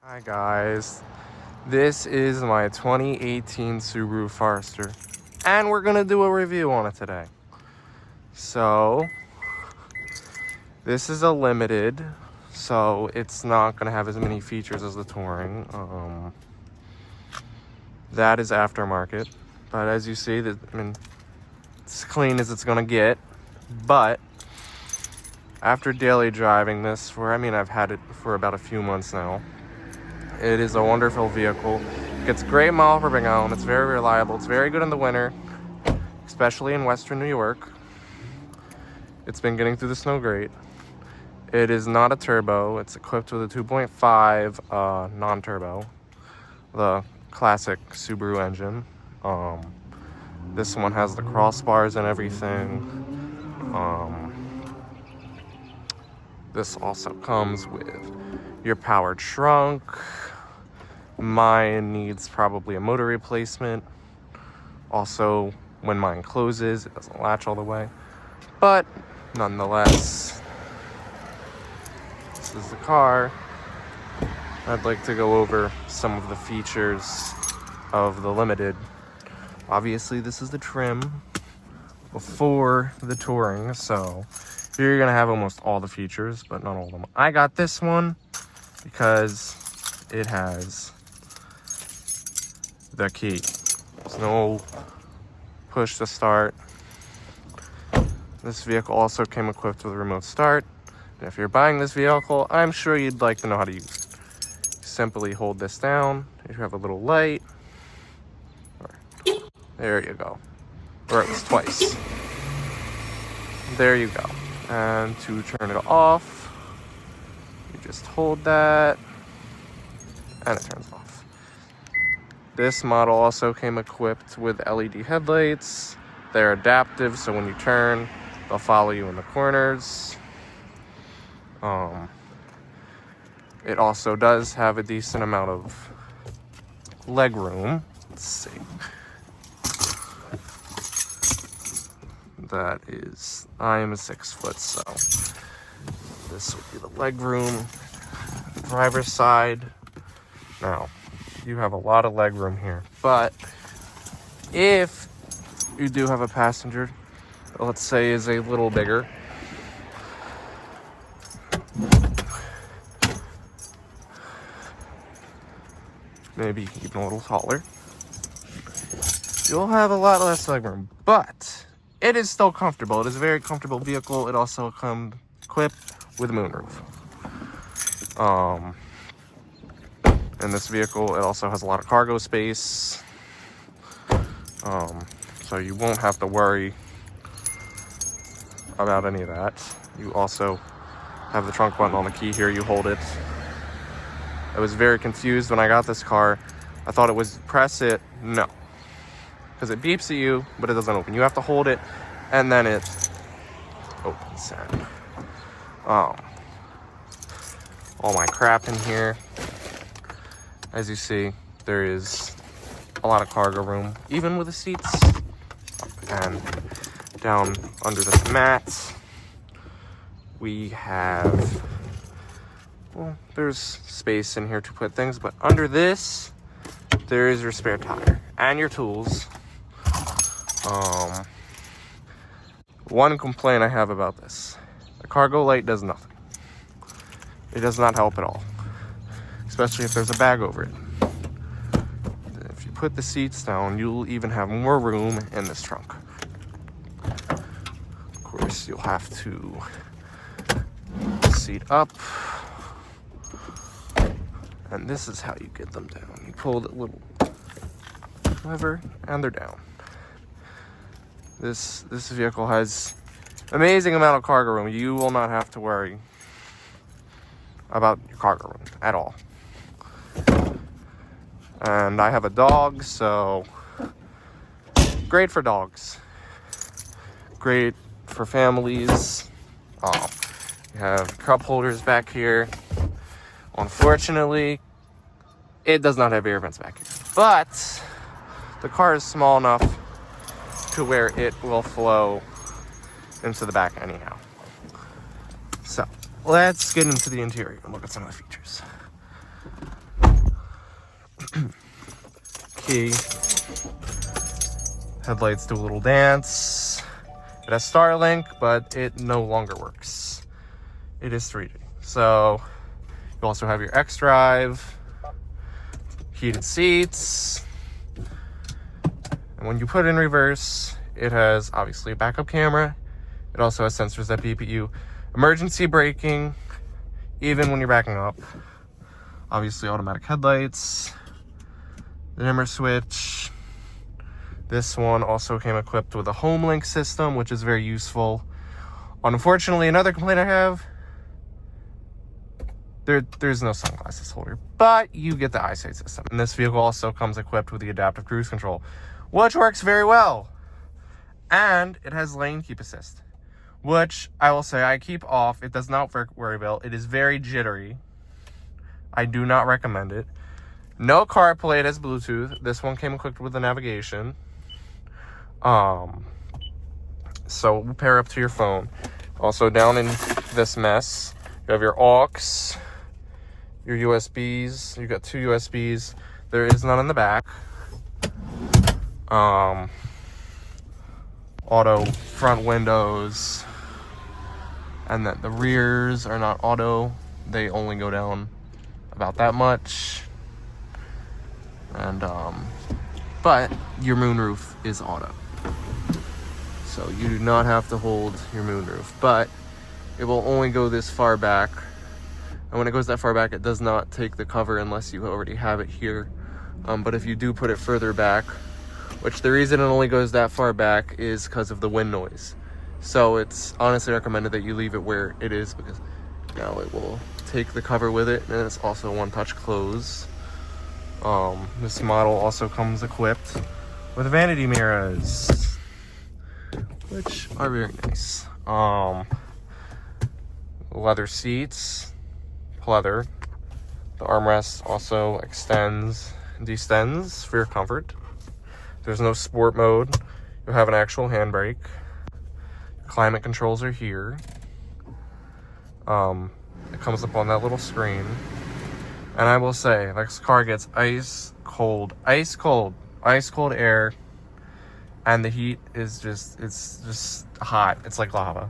Hi guys, this is my 2018 Subaru Forester and we're gonna do a review on it today. So this is a limited, so it's not gonna have as many features as the Touring. That is aftermarket, but as you see, it's clean as it's gonna get. But after daily driving this I've had it for about a few months now. It is a wonderful vehicle. It gets great mile per gallon. It's very reliable. It's very good in the winter, especially in Western New York. It's been getting through the snow great. It is not a turbo. It's equipped with a 2.5 non-turbo, the classic Subaru engine. This one has the crossbars and everything. This also comes with your powered trunk. Mine needs probably a motor replacement. Also, when mine closes, it doesn't latch all the way. But nonetheless, this is the car. I'd like to go over some of the features of the Limited. Obviously, this is the trim before the Touring, so here you're gonna have almost all the features, but not all of them. I got this one because it has the key. There's no push to start. This vehicle also came equipped with a remote start. And if you're buying this vehicle, I'm sure you'd like to know how to use it. You simply hold this down. You have a little light. There you go. Or it was twice. There you go. And to turn it off, you just hold that and it turns off. This model also came equipped with LED headlights. They're adaptive, so when you turn, they'll follow you in the corners. It also does have a decent amount of leg room. Let's see. That is, I am a 6 foot, so this would be the leg room. Driver's side. Now, you have a lot of leg room here, but if you do have a passenger, let's say is a little bigger, maybe even a little taller, you'll have a lot less leg room, but it is still comfortable. It is a very comfortable vehicle. It also comes equipped with a moonroof. In this vehicle, it also has a lot of cargo space. So you won't have to worry about any of that. You also have the trunk button on the key here. You hold it. I was very confused when I got this car. I thought it was press it. No. Because it beeps at you, but it doesn't open. You have to hold it, and then it opens. All my crap in here. As you see, there is a lot of cargo room, even with the seats. And down under the mats, we have, well, there's space in here to put things, but under this, there is your spare tire and your tools. One complaint I have about this: the cargo light does nothing. It does not help at all, especially if there's a bag over it. If you put the seats down, you'll even have more room in this trunk. Of course, you'll have to seat up, and this is how you get them down. You pull the little lever and they're down. This vehicle has amazing amount of cargo room. You will not have to worry about your cargo room at all. And I have a dog, so great for dogs. Great for families. You have cup holders back here. Unfortunately, it does not have air vents back here. But the car is small enough to where it will flow into the back anyhow. So let's get into the interior and look at some of the features. Key. Headlights do a little dance. It has Starlink, but it no longer works. It is 3G. So you also have your X drive, heated seats, and when you put it in reverse, it has obviously a backup camera. It also has sensors that beep at you. Emergency braking, even when you're backing up. Obviously automatic headlights, the dimmer switch. This one also came equipped with a home link system, which is very useful. Unfortunately, another complaint I have, there's no sunglasses holder, but you get the eyesight system. And this vehicle also comes equipped with the adaptive cruise control, which works very well. And it has lane keep assist, which I will say I keep off. It does not work very well. It is very jittery. I do not recommend it. No CarPlay, it has Bluetooth. This one came equipped with the navigation. So we'll pair up to your phone. Also down in this mess, you have your aux, your USBs. You got 2 USBs. There is none in the back. Auto front windows, and then the rears are not auto. They only go down about that much. And but your moonroof is auto, so you do not have to hold your moonroof, but it will only go this far back. And when it goes that far back, it does not take the cover unless you already have it here. But if you do put it further back, which the reason it only goes that far back is because of the wind noise. So it's honestly recommended that you leave it where it is, because now it will take the cover with it, and it's also one-touch close. This model also comes equipped with vanity mirrors, which are very nice. Leather seats, pleather. The armrest also extends and distends for your comfort. There's no sport mode. You'll have an actual handbrake. Climate controls are here. It comes up on that little screen. And I will say, this car gets ice cold air. And the heat is it's just hot. It's like lava.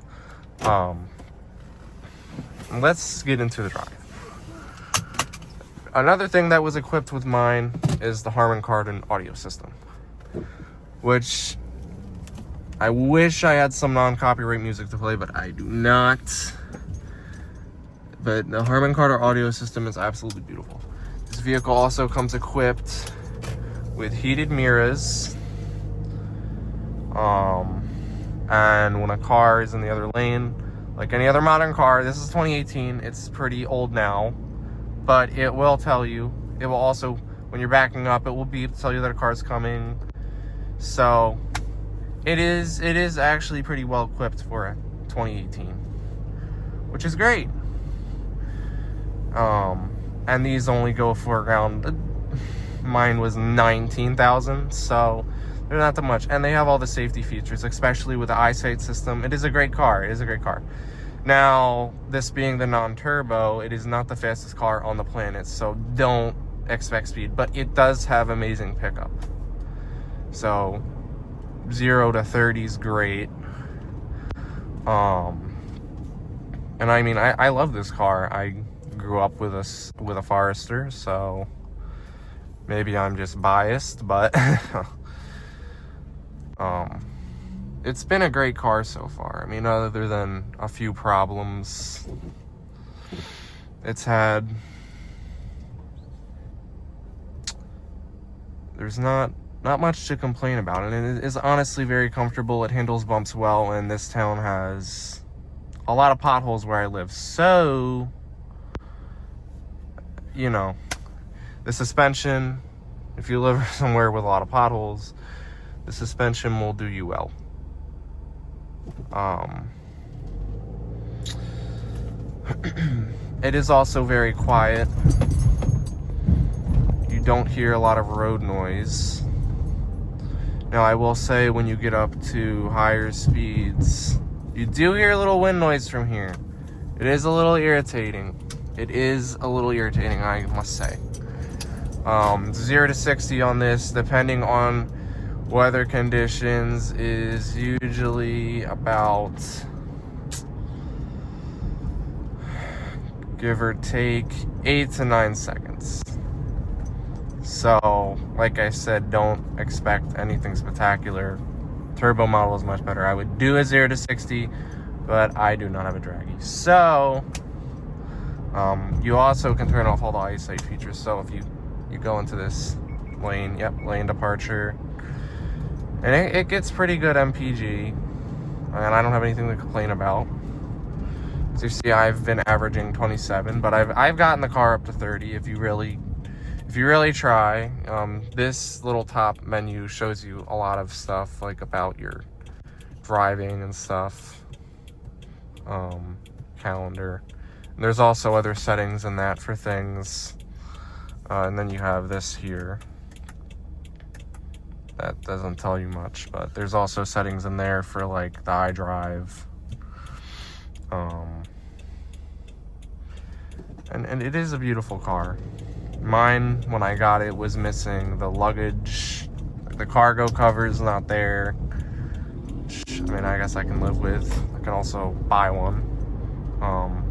Let's get into the drive. Another thing that was equipped with mine is the Harman Kardon audio system, which I wish I had some non-copyright music to play, but I do not. But the Harman Kardon audio system is absolutely beautiful. This vehicle also comes equipped with heated mirrors. And when a car is in the other lane, like any other modern car, this is 2018, it's pretty old now, but it will tell you. It will also, when you're backing up, it will beep to tell you that a car's coming. So it is actually pretty well equipped for 2018, which is great. And these only go for around, mine was 19,000, so they're not that much. And they have all the safety features, especially with the eyesight system. It is a great car. It is a great car. Now, this being the non-turbo, it is not the fastest car on the planet, so don't expect speed, but it does have amazing pickup. So 0 to 30 is great. And I mean, I love this car. I grew up with a Forester, so maybe I'm just biased, but it's been a great car so far. I mean, other than a few problems, it's had, there's not much to complain about, and it is honestly very comfortable. It handles bumps well, and this town has a lot of potholes where I live, so you know, the suspension, if you live somewhere with a lot of potholes, the suspension will do you well. It is also very quiet. You don't hear a lot of road noise. Now, I will say, when you get up to higher speeds, you do hear a little wind noise from here. It is a little irritating. It is a little irritating, I must say. 0 to 60 on this, depending on weather conditions, is usually about, give or take, 8 to 9 seconds. So, like I said, don't expect anything spectacular. Turbo model is much better. I would do a 0 to 60, but I do not have a draggy. So, you also can turn off all the eyesight features. So if you go into this lane, lane departure, and it gets pretty good MPG, and I don't have anything to complain about. As you see, I've been averaging 27, but I've gotten the car up to 30 if you really try. This little top menu shows you a lot of stuff, like about your driving and stuff, calendar. And there's also other settings in that for things, and then you have this here. That doesn't tell you much, but there's also settings in there for like the iDrive. And it is a beautiful car. Mine, when I got it, was missing the luggage. The cargo cover is not there. Which, I mean, I guess I can live with. I can also buy one.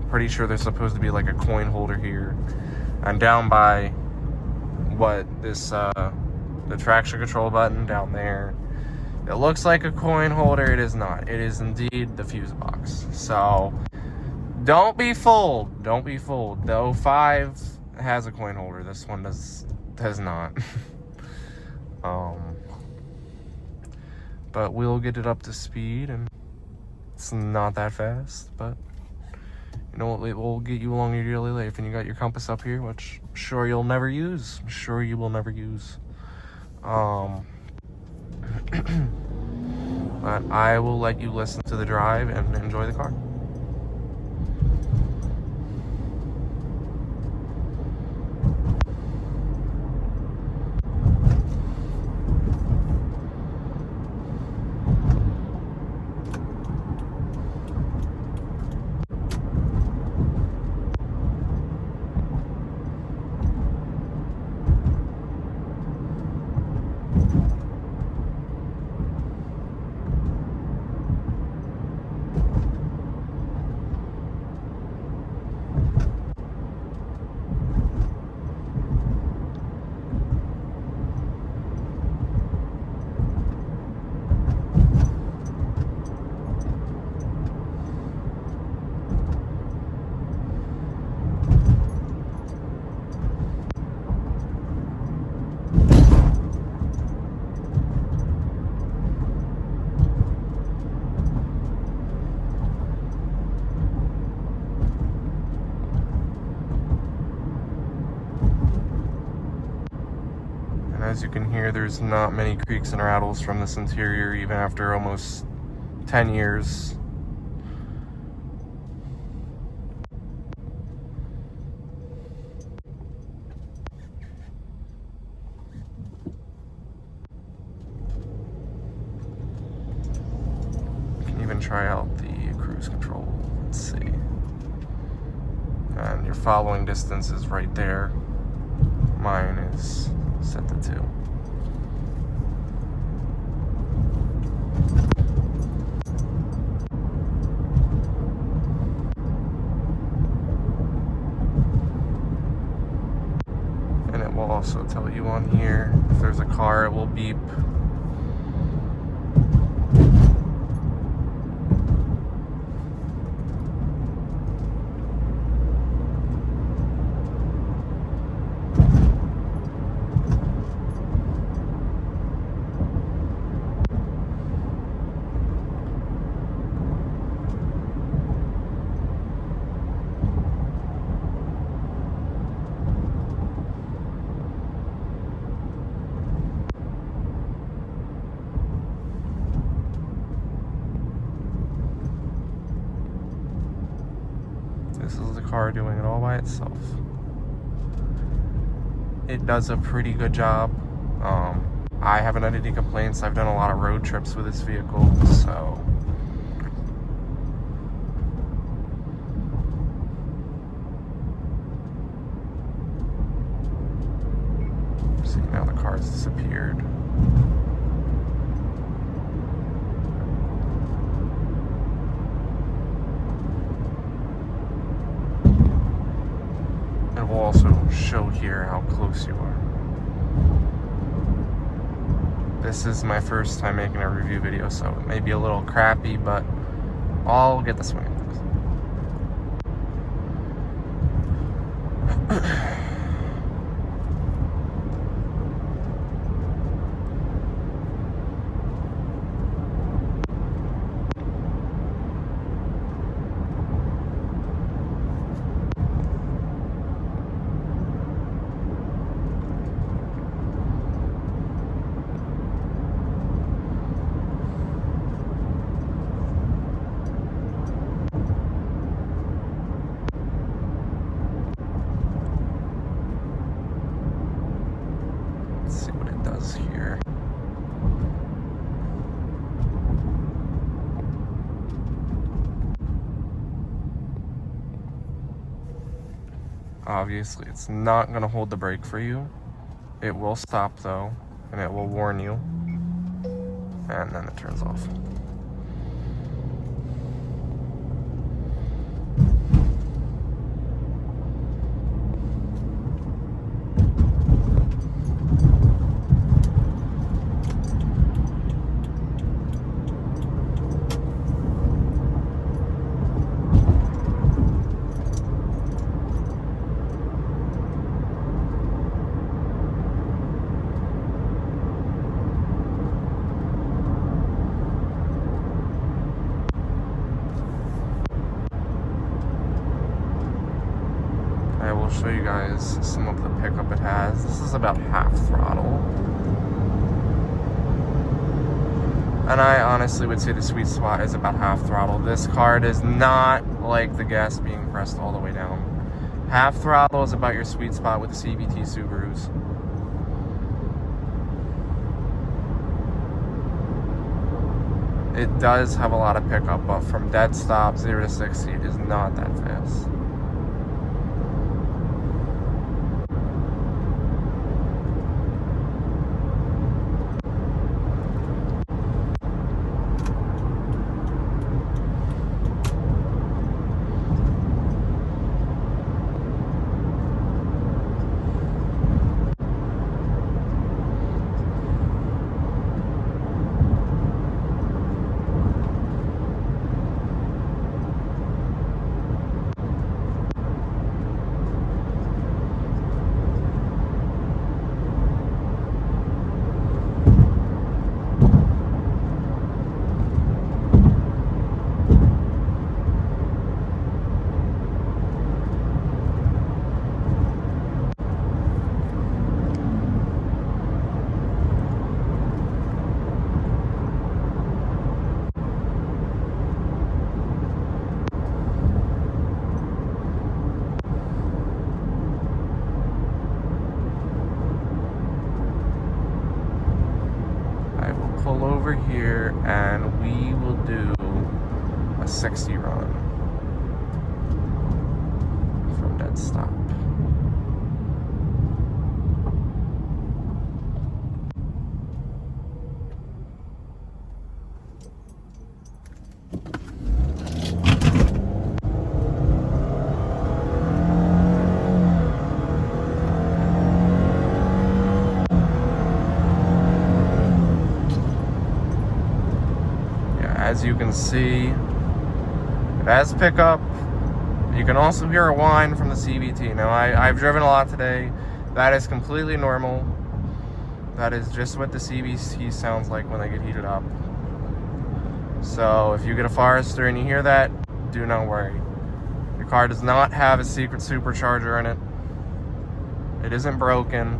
Pretty sure there's supposed to be like a coin holder here. And down by the traction control button down there, it looks like a coin holder. It is not. It is indeed the fuse box. So don't be fooled. Don't be fooled. The 05 has a coin holder. This one does not. But we'll get it up to speed, and it's not that fast, but you know what, it will get you along your daily life. And you got your compass up here, which I'm sure you'll never use. I'm sure you will never use. But I will let you listen to the drive and enjoy the car. As you can hear, there's not many creaks and rattles from this interior, even after almost 10 years. You can even try out the cruise control. Let's see. And your following distance is right there. Mine is set to 2. And it will also tell you on here, if there's a car, it will beep. This is the car doing it all by itself. It does a pretty good job. I haven't had any complaints. I've done a lot of road trips with this vehicle, so See, now the car's disappeared. It will also show here how close you are. This is my first time making a review video, so it may be a little crappy, but I'll get the swing of things. Let's see what it does here. Obviously, it's not going to hold the brake for you. It will stop though, and it will warn you. And then it turns off. I will show you guys some of the pickup it has. This is about half throttle. And I honestly would say the sweet spot is about half throttle. This car does not like the gas being pressed all the way down. Half throttle is about your sweet spot with the CVT Subarus. It does have a lot of pickup, but from dead stop, 0 to 60, it is not that fast. Pull over here and we will do a 60 run from dead stop. As you can see, it has pickup. You can also hear a whine from the CVT. Now, I've driven a lot today. That is completely normal. That is just what the CVT sounds like when they get heated up. So if you get a Forester and you hear that, do not worry. Your car does not have a secret supercharger in it. It isn't broken.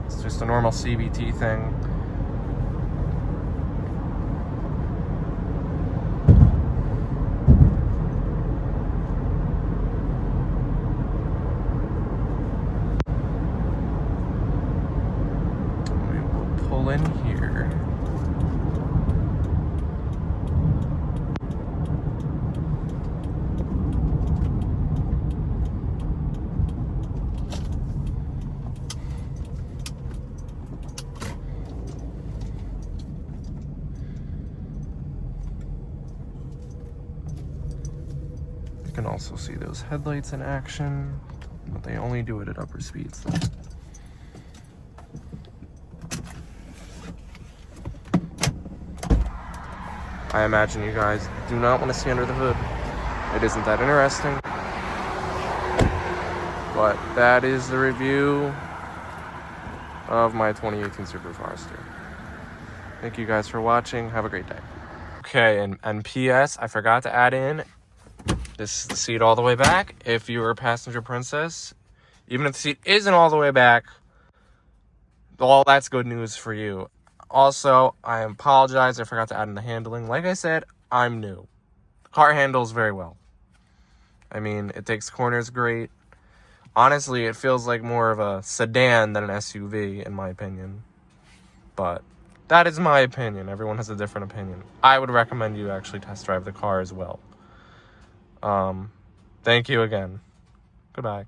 It's just a normal CVT thing. In here. also see those headlights in action, but they only do it at upper speeds. I imagine you guys do not want to see under the hood. It isn't that interesting. But that is the review of my 2018 Subaru Forester. Thank you guys for watching. Have a great day. Okay, and P.S. I forgot to add in, this is the seat all the way back. If you're a passenger princess, even if the seat isn't all the way back, all that's good news for you. Also, I apologize, I forgot to add in the handling. Like I said, I'm new. The car handles very well. I mean, it takes corners great. Honestly, it feels like more of a sedan than an SUV, in my opinion. But that is my opinion. Everyone has a different opinion. I would recommend you actually test drive the car as well. Thank you again. Goodbye.